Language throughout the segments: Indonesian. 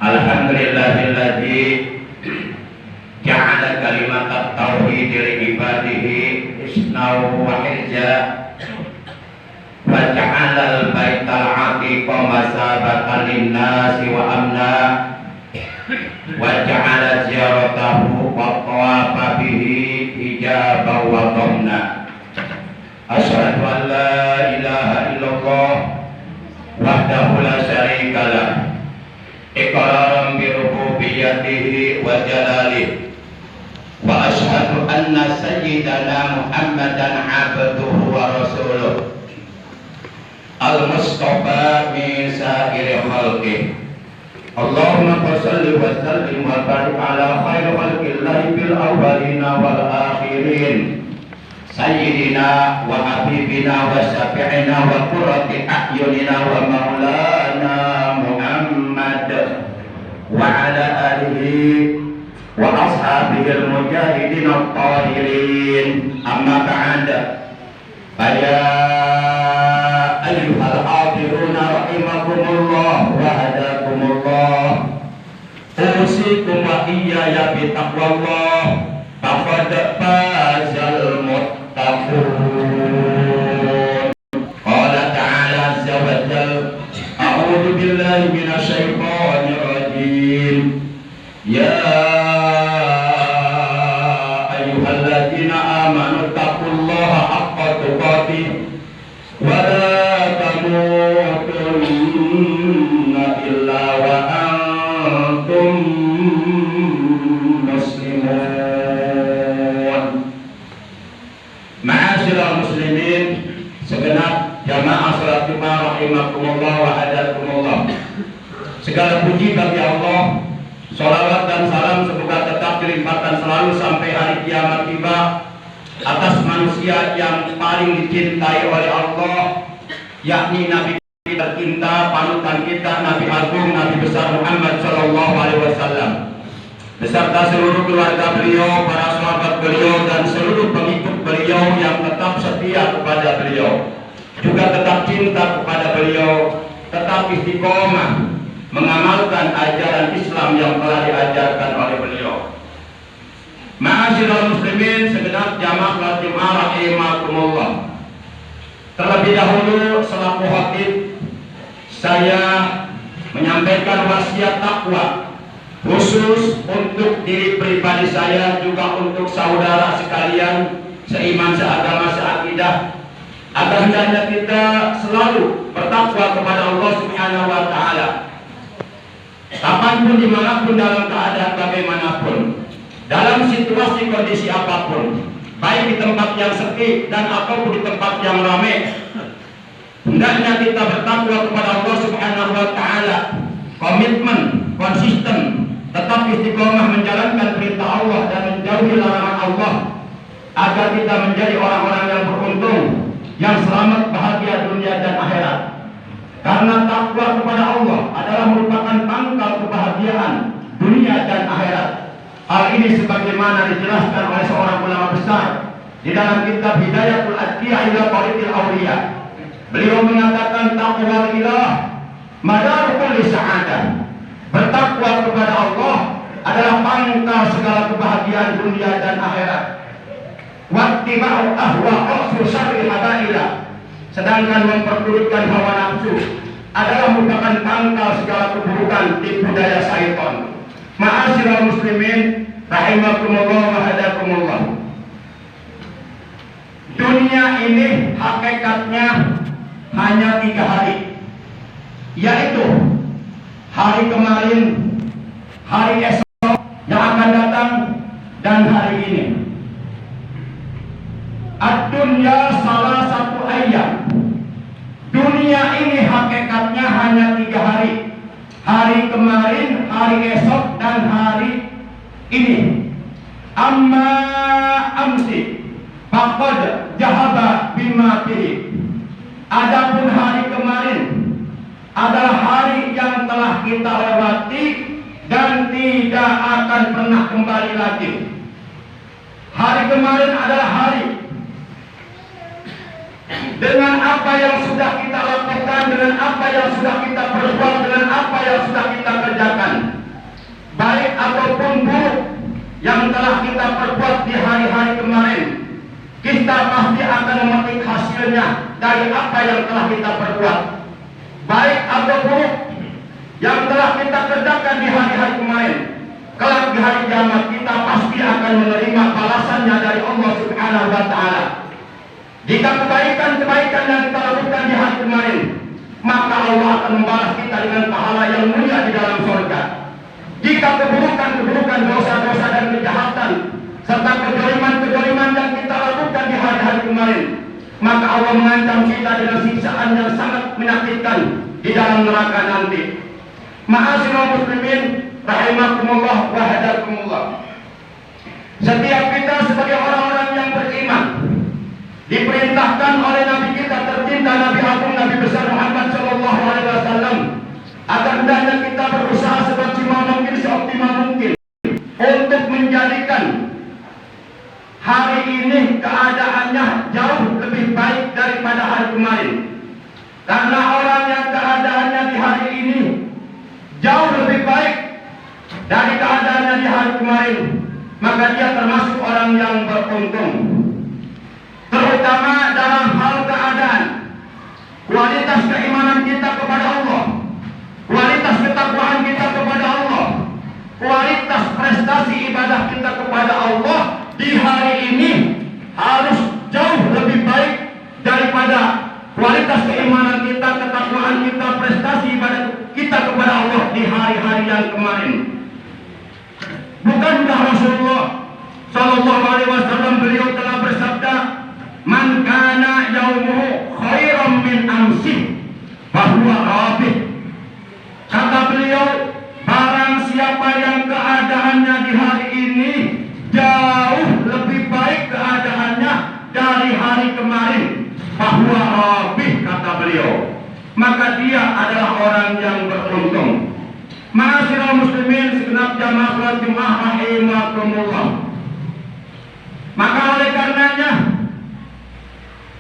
Alhamdulillahilladzi ja'ala kalimat at-tauhid li ibadihi isnaw wa hijja wa ja'ala al-baital 'atiqa masabatan lin-nasi wa amna wa ja'ala ziyaratahu wa tawafa bihi ijaban wa dhamna. Asyhadu an la ilaha illallah wahdahu la syarika lah iqraran bi rububiyyatihi wa jalalihi wa asyhadu anna sayyidana Muhammadan 'abduhu wa rasuluh al-mustafa min sa'iri khalqihi. Allahumma shalli wa sallim wa barik ala khairi khalqillahi fil awwalina wal akhirin sayyidina wa habibina wa syafi'ina wa qurrati a'yunina wa maulana Muhammad wa ala alihi wa ashabihi al-mujahidin at-tahirin. Amma ba'd. Ya ayyuhal hadiruna rahimakumullah wa hadakumullah, usikum wa iyaya bi taqwallah faqad fazal muttaqun. Qala ta'ala azza wa jalla, a'udzu billahi minasy syaithanir rajim. Ya ayyuhalladzina amanu taqullaha haqqa tuqatih wa la tamutunna illa wa antum muslimun. Ma'asyiral muslimin, segenap jamaah salat Jumat rahimakumullah wa hadakumullah. Segala puji bagi Allah, sholawat dan salam semoga tetap dilimpahkan selalu sampai hari kiamat tiba atas manusia yang paling dicintai oleh Allah, yakni Nabi tercinta, panutan kita, Nabi Agung, Nabi besar Muhammad Sallallahu Alaihi Wasallam, beserta seluruh keluarga beliau, para sahabat beliau, dan seluruh pengikut beliau yang tetap setia kepada beliau, juga tetap cinta kepada beliau, tetap istiqomah mengamalkan ajaran Islam yang telah diajarkan oleh beliau. Ma'asyiral muslimin, segenap jamaah salat Jumat rahimakumullah. Terlebih dahulu selaku khatib, saya menyampaikan wasiat takwa khusus untuk diri pribadi saya, juga untuk saudara sekalian seiman, seagama, seakidah, agar hendaknya kita selalu bertakwa kepada Allah Subhanahu wa taala. Kapanpun, dimanapun, dalam keadaan bagaimanapun, dalam situasi kondisi apapun, baik di tempat yang sepi dan ataupun di tempat yang ramai, hendaknya kita bertakwa kepada Allah Subhanahu wa taala, komitmen, konsisten, tetap istiqomah menjalankan perintah Allah dan menjauhi larangan Allah, agar kita menjadi orang-orang yang beruntung, yang selamat, bahagia dunia dan akhirat. Karena takwa kepada Allah adalah merupakan pangkal kebahagiaan dunia dan akhirat. Hal ini sebagaimana dijelaskan oleh seorang ulama besar di dalam kitab Hidayatul Adhiyah ila Tariqil Awliya. Beliau mengatakan taqwa ilah madar kulli sa'adah. Bertakwa kepada Allah adalah pangkal segala kebahagiaan dunia dan akhirat. Wattiba'u ahwa syarri hadaila. Sedangkan memperturutkan hawa nafsu adalah merupakan pangkal segala keburukan, tipu daya syaitan. Ma'asyiral muslimin rahimakumullah wa hadakumullah. Dunia ini hakikatnya hanya 3 hari, yaitu hari kemarin, hari esok yang akan datang, dan hari ini. Ad-dunya salah satu ayam. Dunia ini hakikatnya hanya 3 hari. Hari kemarin, hari esok, dan hari ini. Amma amsi faqad jahaba bima fihi. Adapun hari kemarin adalah hari yang telah kita lewati dan tidak akan pernah kembali lagi. Hari kemarin adalah hari dengan apa yang sudah kita lakukan, dengan apa yang sudah kita perbuat, dengan apa yang sudah kita kerjakan. baik ataupun buruk yang telah kita perbuat di hari-hari kemarin, kita pasti akan memetik hasilnya dari apa yang telah kita perbuat. Baik atau buruk yang telah kita kerjakan di hari-hari kemarin, kelak di hari kiamat kita pasti akan menerima balasannya dari Allah Subhanahu wa Ta'ala. Jika kebaikan-kebaikan yang kita lakukan di hari kemarin, maka Allah akan membalas kita dengan pahala yang mulia di dalam surga. Jika keburukan-keburukan, dosa-dosa dan kejahatan serta kejoliman-kejoliman yang kita lakukan di hari-hari kemarin, maka Allah mengancam kita dengan siksaan yang sangat menyakitkan di dalam neraka nanti. Ma'asyiral muslimin rahimakumullah wa hadakumullah. Setiap kita sebagai orang-orang yang beriman diperintahkan oleh Nabi kita tercinta, Nabi Agung, Nabi besar Muhammad sallallahu alaihi wasallam, agar hendaknya kita berusaha semaksimal mungkin, seoptimal mungkin untuk menjadikan hari ini keadaannya jauh lebih baik daripada hari kemarin. Karena orang yang keadaannya di hari ini jauh lebih baik dari keadaannya di hari kemarin, maka dia termasuk orang yang beruntung. Terutama dalam hal keadaan, kualitas keimanan kita kepada Allah, kualitas ketakwaan kita kepada Allah, kualitas prestasi ibadah kita kepada Allah di hari ini harus jauh lebih baik daripada kualitas keimanan kita, ketakwaan kita, prestasi ibadah kita kepada Allah di hari-hari yang kemarin. Bukankah Rasulullah sallallahu alaihi wasallam beliau telah bersabda, "Man kana yaumuhu khairan min amsi fahuwa rabih." Kata beliau, barang siapa yang keadaannya di hari ini jauh lebih baik keadaannya dari hari kemarin, fahuwa rabih, kata beliau, maka dia adalah orang yang beruntung. Ma'asyiral muslimin segenap jamaah salat Jumat rahimakumullah. Maka oleh karenanya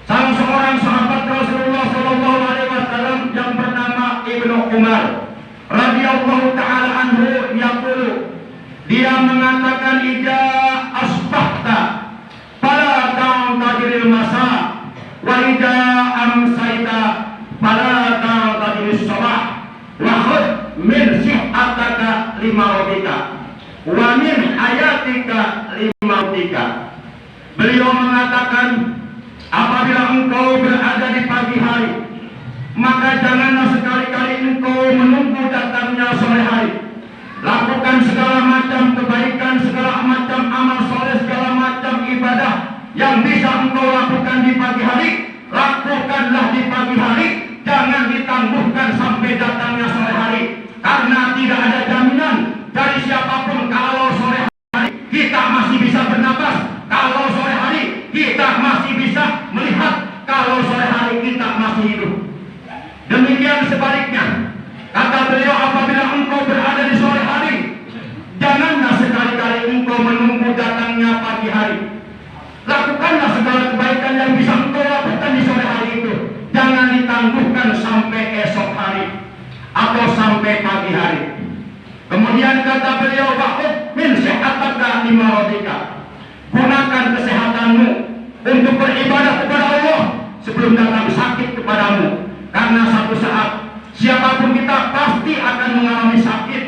salah seorang sahabat Rasulullah sallallahu alaihi wasallam yang bernama Ibnu Umar radhiyallahu taala anhu yaqulu, dia mengatakan, "Idza asbahta fala ta'tadiril masa wa idza amsayta fala ta'tadiril sabah wa khudh min sihhataka limaradika wa min hayatika limautika." Beliau mengatakan, apabila engkau berada di pagi hari, maka janganlah sekali-kali engkau menunggu datangnya sore hari. Lakukan segala macam kebaikan, segala macam amal soleh, segala macam ibadah yang bisa engkau lakukan di pagi hari, lakukanlah di pagi hari. Jangan ditangguhkan sampai datangnya sore hari, karena tidak ada jaminan dari siapapun kalau sore hari kita masih bisa bernapas, kalau sore hari kita masih bisa melihat, kalau sore hari kita masih hidup. Demikian sebaliknya, kata beliau, apabila engkau berada di sore hari, janganlah sekali-kali engkau menunggu datangnya pagi hari. Lakukanlah segala kebaikan yang bisa engkau lakukan di sore hari itu. Jangan ditangguhkan sampai esok hari atau sampai pagi hari. Kemudian kata beliau, wa'ud min sihhataka limaradika. Gunakan kesehatanmu untuk beribadah kepada Allah sebelum datang sakit kepadamu. Karena satu saat siapapun kita pasti akan mengalami sakit,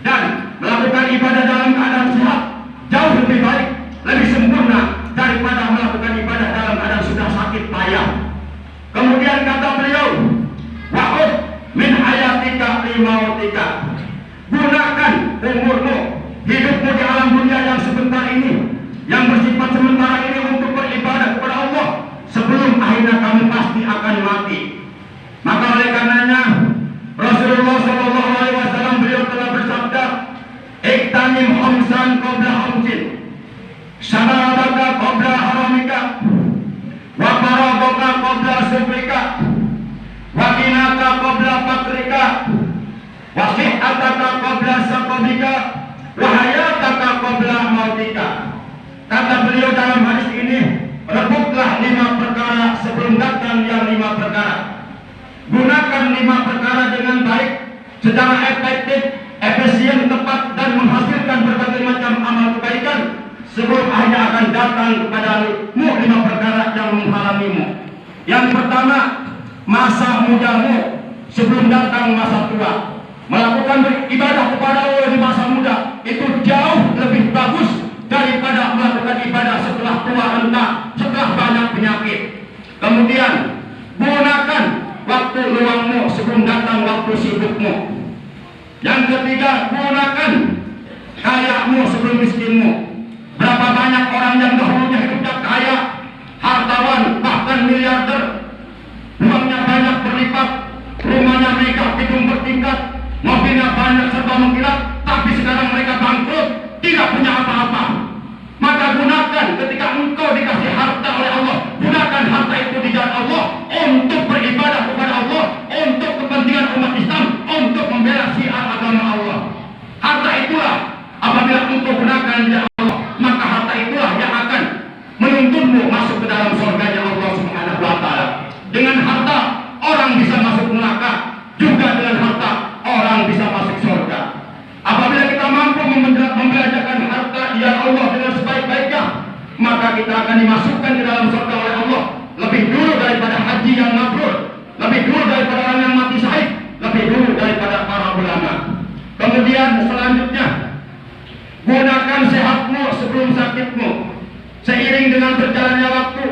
dan melakukan ibadah dalam keadaan sehat jauh lebih baik, lebih sempurna daripada melakukan ibadah dalam keadaan sudah sakit payah. Kemudian kata beliau, wa'ud min hayatika limautika. Gunakan umurmu, hidupmu di alam dunia yang sebentar ini, yang bersifat sementara ini, untuk beribadah kepada Allah sebelum akhirnya kamu pasti akan mati. Maka oleh karenanya Rasulullah sallallahu alaihi wasallam beliau telah bersabda, "Iktanim khamsan qabla khamsin, syarabaka qabla haramika, wa faradaka qabla subrika, wa qinaka qabla fakrika, wa sihhataka qabla saqamika, wa hayataka qabla mautika." Kata beliau dalam hadis ini, rebutlah 5 perkara sebelum datang yang 5 perkara. Gunakan 5 perkara dengan baik, secara efektif, efisien, tepat, dan sebelum akhirnya akan datang kepadamu 5 perkara yang menghalangimu. Yang pertama, masa mudamu sebelum datang masa tua. Melakukan beribadah kepada Allah di masa muda itu jauh lebih bagus daripada melakukan ibadah setelah tua renta, setelah banyak penyakit. Kemudian, gunakan waktu luangmu sebelum datang waktu sibukmu. Yang ketiga, gunakan kayamu sebelum miskinmu. Berapa banyak orang yang dahulunya hidupnya kaya, hartawan, bahkan miliarder, uangnya banyak berlipat, rumahnya megah, gedung bertingkat, mobilnya banyak serba mengkilat, tapi sekarang mereka bangkrut, tidak punya apa-apa. Maka gunakan ketika engkau dikasih harta oleh Allah, gunakan harta itu di jalan Allah untuk beribadah kepada Allah, untuk kepentingan umat Islam, untuk membela syiar agama Allah. Harta itulah apabila engkau gunakan di jalan Allah, maka harta itulah yang akan menuntunmu masuk ke dalam surganya Allah Subhanahu wa taala. Dengan harta orang bisa masuk neraka, juga dengan harta orang bisa masuk surga. Apabila kita mampu membelanjakan harta di jalan Allah dengan sebaik-baiknya, maka kita akan dimasukkan ke dalam surga oleh Allah lebih dulu daripada haji yang mabrur, lebih dulu daripada orang yang mati syahid, lebih dulu daripada para ulama. Kemudian selanjutnya, gunakan sehatmu sebelum sakitmu. Seiring dengan berjalannya waktu,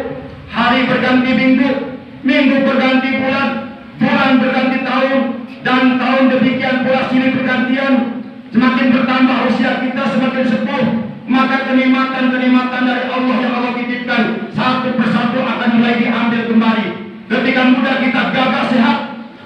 hari berganti minggu, minggu berganti bulan, bulan berganti tahun, dan tahun demikian pula silih bergantian. Semakin bertambah usia kita, semakin sepuh, maka kenikmatan-kenikmatan dari Allah yang Allah titipkan satu persatu akan mulai diambil kembali. Ketika muda kita gagah sehat,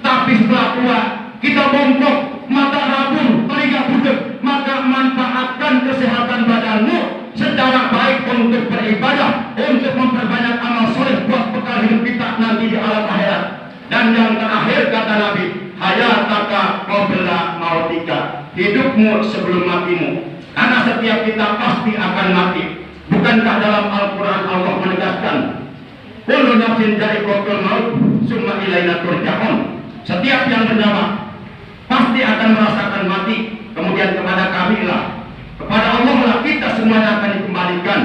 tapi setelah tua kita bongkok, mata rabun, telinga budek, maka manfaatkan kesehatan badanmu secara baik untuk beribadah, untuk memperbanyak amal soleh buat bekal hidup kita nanti di alam akhirat. Dan yang terakhir kata Nabi, hayataka qabla mautika, hidupmu sebelum matimu. Karena setiap kita pasti akan mati. Bukankah dalam Al-Quran Allah menegaskan, kullu nafsin dha'iqatul maut, summa ilaina turja'un. Setiap yang bernyawa pasti akan merasakan mati, kemudian kepada kamilah, kepada Allah lah kita semuanya akan dikembalikan.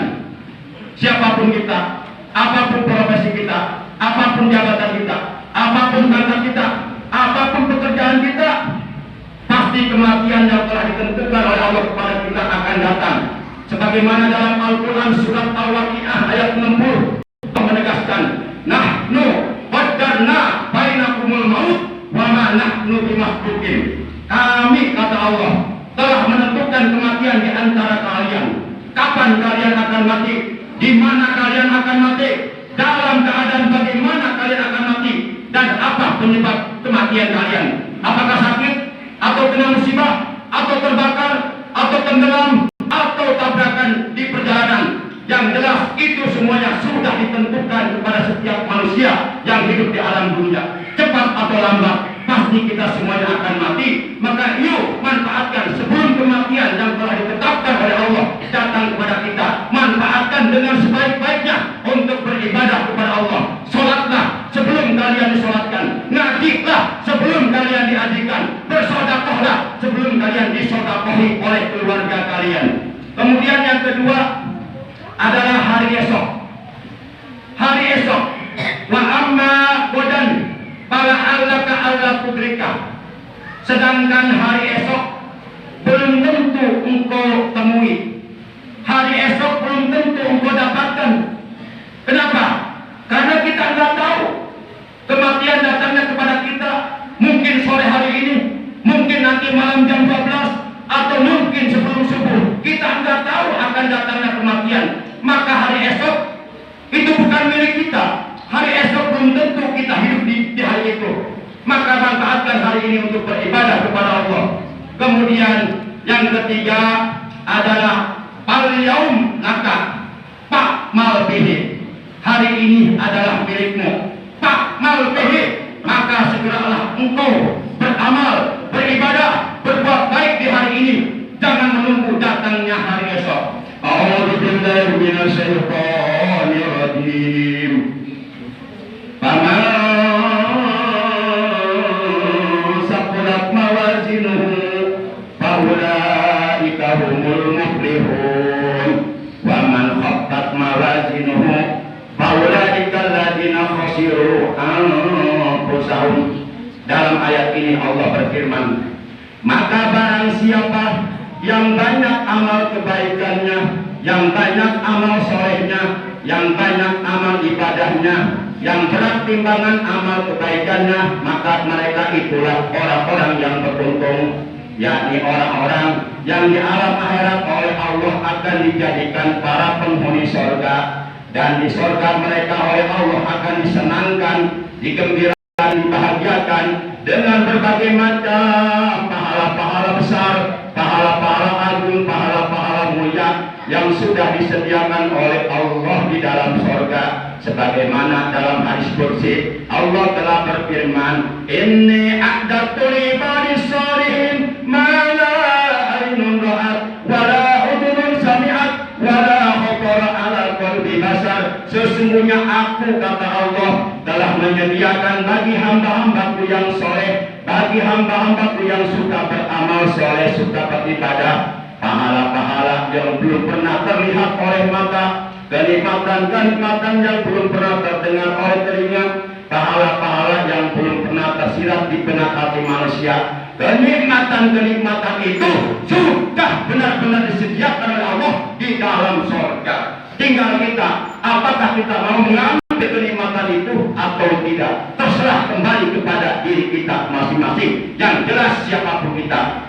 Siapapun kita, apapun profesi kita, apapun jabatan kita, apapun pangkat kita, apapun pekerjaan kita, pasti kematian yang telah ditentukan oleh Allah kepada kita akan datang. Sebagaimana dalam Al-Quran surat Al-Waqi'ah ayat 60 menegaskan, nahnu qaddarna bainakumul maut wa ma nahnu bimahdukin. Kami, kata Allah, telah menentukan kematian di antara kalian. Kapan kalian akan mati? Di mana kalian akan mati? Dalam keadaan bagaimana kalian akan mati? Dan apa penyebab kematian kalian? Apakah sakit? Atau kena musibah? Atau terbakar? Atau tenggelam? Atau tabrakan di perjalanan? Yang jelas itu semuanya sudah ditentukan kepada setiap manusia yang hidup di alam dunia. Cepat atau lambat, pasti kita semuanya akan mati. Maka yuk manfaatkan sebelum kematian yang telah ditetapkan oleh Allah datang kepada kita. Manfaatkan dengan sebaik-baiknya untuk beribadah kepada Allah. Sholatlah sebelum kalian disolatkan, ngajilah sebelum kalian diajikan, bersodakohlah sebelum kalian disodakohi oleh keluarga kalian. Kemudian yang kedua adalah hari esok. Hari esok, wa amma godan pala allaka alla tudrika. Sedangkan hari esok belum tentu engkau temui. Hari esok belum tentu engkau dapatkan. Kenapa? Karena kita nggak tahu kematian datangnya kepada kita. Mungkin sore hari ini, mungkin nanti malam jam 12, atau mungkin sebelum subuh. Kita nggak tahu akan datangnya kematian. Maka hari esok itu bukan milik kita. Hari esok belum tentu kita hidup di hari itu. Maka manfaatkan hari ini untuk beribadah kepada Allah. Kemudian yang ketiga adalah al-yaum laka fa'mal bihi. Hari ini adalah milikmu. Fa'mal bihi, maka segeralah engkau beramal, beribadah, berbuat baik di hari ini. Jangan menunggu datangnya hari esok. A'udzu billahi minasy syaithanir rajim. Faman saqulat mawazinuhu fa ulaika humul muflihun. Wa khasiru anfusahum. Dalam ayat ini Allah berfirman, maka barang siapa yang banyak amal kebaikannya, yang banyak amal solehnya, yang banyak amal ibadahnya, yang berat timbangan amal kebaikannya, maka mereka itulah orang-orang yang beruntung, yakni orang-orang yang di alam akhirat oleh Allah akan dijadikan para penghuni surga, dan di surga mereka oleh Allah akan disenangkan, digembirakan, dibahagiakan dengan berbagai macam pahala-pahala besar, pahala-pahala agung, pahala-pahala mulia yang sudah disediakan oleh Allah di dalam surga. Sebagaimana dalam hadis qudsi Allah telah berfirman, inni a'dadtu li ibadis shalihin ma la aynun ra'at wa la udhunun sami'at wa la khatara ala qalbi bashar. Sesungguhnya aku, kata Allah, telah menyediakan bagi hamba-hambaku yang soleh, bagi hamba-hambaku yang suka beramal soleh, suka beribadah, pahala-pahala yang belum pernah terlihat oleh mata, kenikmatan-kenikmatan yang belum pernah terdengar oleh telinga, pahala-pahala yang belum pernah tersirat di benak hati manusia. Kenikmatan-kenikmatan itu sudah benar-benar disediakan oleh Allah di dalam surga. Tinggal kita, apakah kita mau mengambil kenikmatan itu atau tidak, terserah kembali kepada diri kita masing-masing. Yang jelas siapapun kita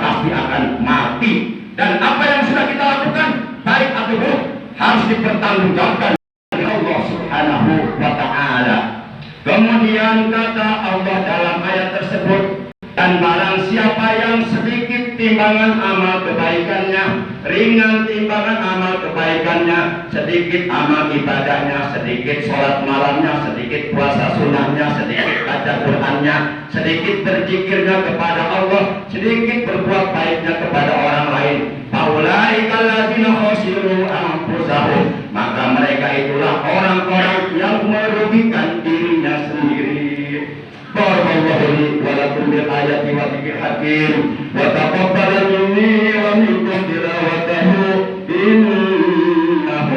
pasti akan mati, dan apa yang sudah kita lakukan, baik atau buruk, harus dipertanggungjawabkan oleh Allah Subhanahu wa ta'ala. Kemudian kata Allah dalam ayat tersebut, dan barang siapa yang sedikit timbangan amal kebaikannya, ringan timbangan amal kebaikannya, sedikit amal ibadahnya, sedikit sholat malamnya, sedikit puasa sunnahnya, sedikit baca Qur'annya, sedikit berzikirnya kepada Allah, sedikit berbuat baiknya kepada orang lain, faulaika alladzina khasiru anfusahum, maka mereka itulah orang-orang yang merugikan dirinya sendiri. Barakallahu li wa lakum bil ayati wa dzikril hakim wa taqabbal minni wa minkum tilawatahu innahu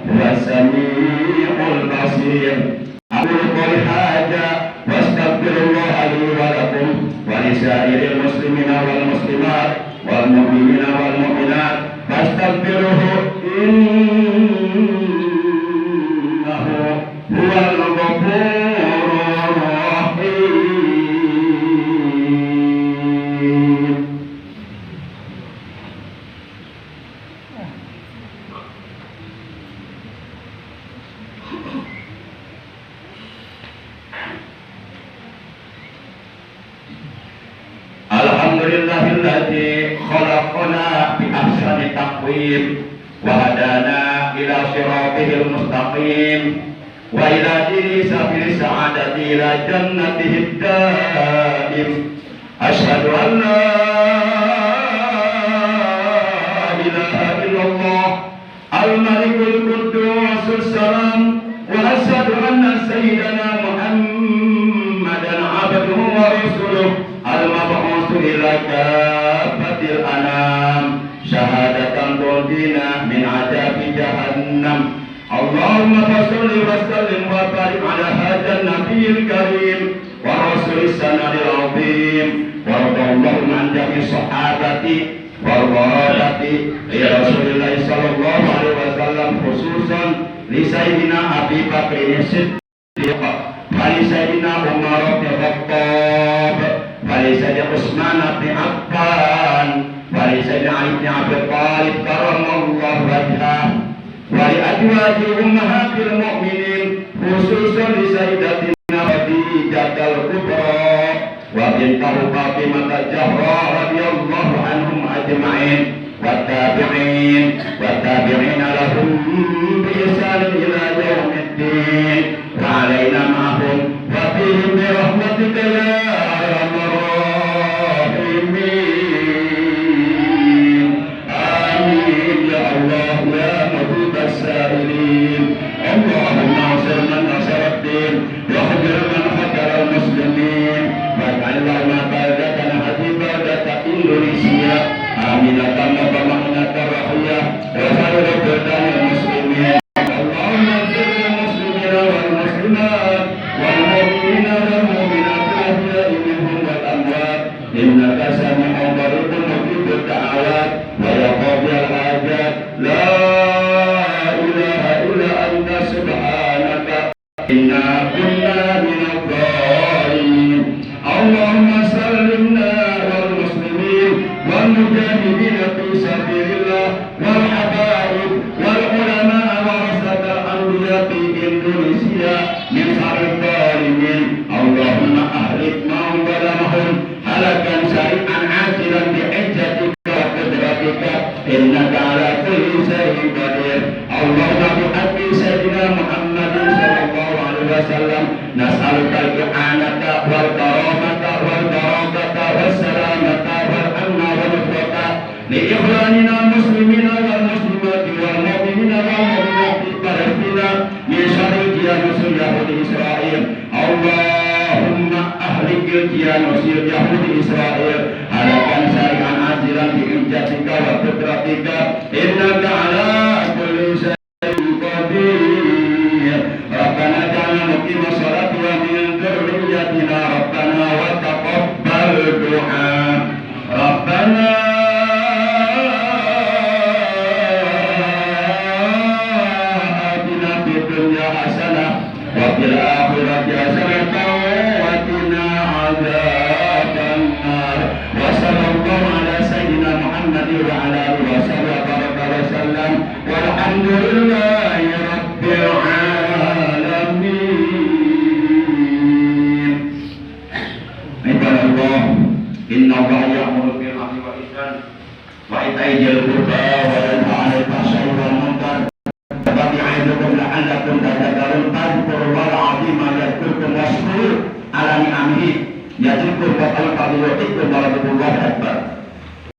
huwas-sami'ul basir. Aqulu qouli hadza wastaghfirullaha li wa lakum wa lisairil muslimina wal muslimat wal mu'minina wal mu'minat fastaghfiruhu innahu huwal ghafurur Alhamdulillahilladzi khalaqana bi ahsani taqwim wa hadana ila siratil mustaqim wa ila dini sabil sa'adati ila jannatihid daim. Asyhadu an la ilaha illallah al-malikul quddus salam wa asyhadu anna sayyidana Muhammadan abduhu wa rasuluh al-mab'uts ila kafatil anam syahadatan turdina min adabi jahannam. Allahumma shalli wa sallim wa barik ala hadzal nabiyil karim wa rasulis sanadil azim wa radallahu an jami sahabati wa barakati li Rasulillah sallallahu alaihi wasallam, khususan li sayyidina Abi Bakr as-Siddiq wa li sayyidina Umar bin Khattab wa li sayyidina Utsman bin Affan wa li sayyidina Ali bin Abi Thalib karramallahu wajhahu wa li azwaji ummahatil mu'minin, khususan li sayyidatina Khadijatul Kubra wa bintahu Fatimah al-Zahra radhiyallahu anhum ajma'in wa tabi'in lahum bi ihsan ila yaumiddin wa alaina ma'hum wa fihim bi rahmatika ya arhamar rahimin. Amin ya Allah ya mujibas sa'ilin. Allahumma ansur man nasara ad-din wa khzir man khazara al-muslimin waj'alna baldatan habibatan Indonesia aminatan wa rahmatan rahiyah wa khairul muslimin. Allahumma ighfir lil muslimina wal muslimat إنا كنا من الظالمين اللهم سلمنا والمسلمين والمجاهدين في سبيل الله والحبائب والعلماء ورثة الأنبياء في إندونيسيا من شر الظالمين اللهم أهلك من ظلمهم هلكا سريعا عاجلا بعزتك وقدرتك إنك على كل شيء قدير اللهم بحق سيدنا محمد صلى الله عليه وسلم نسألك الإعانة والكرامة والبركة والسلامة والأمن والنصرة لإخواننا المسلمين والمسلمات والمؤمنين والمؤمنات في فلسطين من شر كيانوس يهود إسرائيل اللهم أهلك كيانوس يهود إسرائيل هلكا سريعا عاجلا بعزتك وقدرتك إنك على كل شيء قدير ربنا اجعلنا مقيم الصلاة ومن ذريتنا ربنا وتقبل دعاء ربنا آتنا في الدنيا حسنة وفي الآخرة حسنة وقنا عذاب النار وصلى الله على سيدنا محمد وعلى آله وصحبه وسلم والحمد لله رب العالمين. عباد الله إن الله يأمر بالعدل والإحسان وإيتاء ذي القربى وينهى عن الفحشاء والمنكر يعظكم لعلكم تذكرون فاذكروا الله العظيم يذكركم واشكروه على نعمه يزدكم وخلقه يعطيكم ورحمة الله أكبر.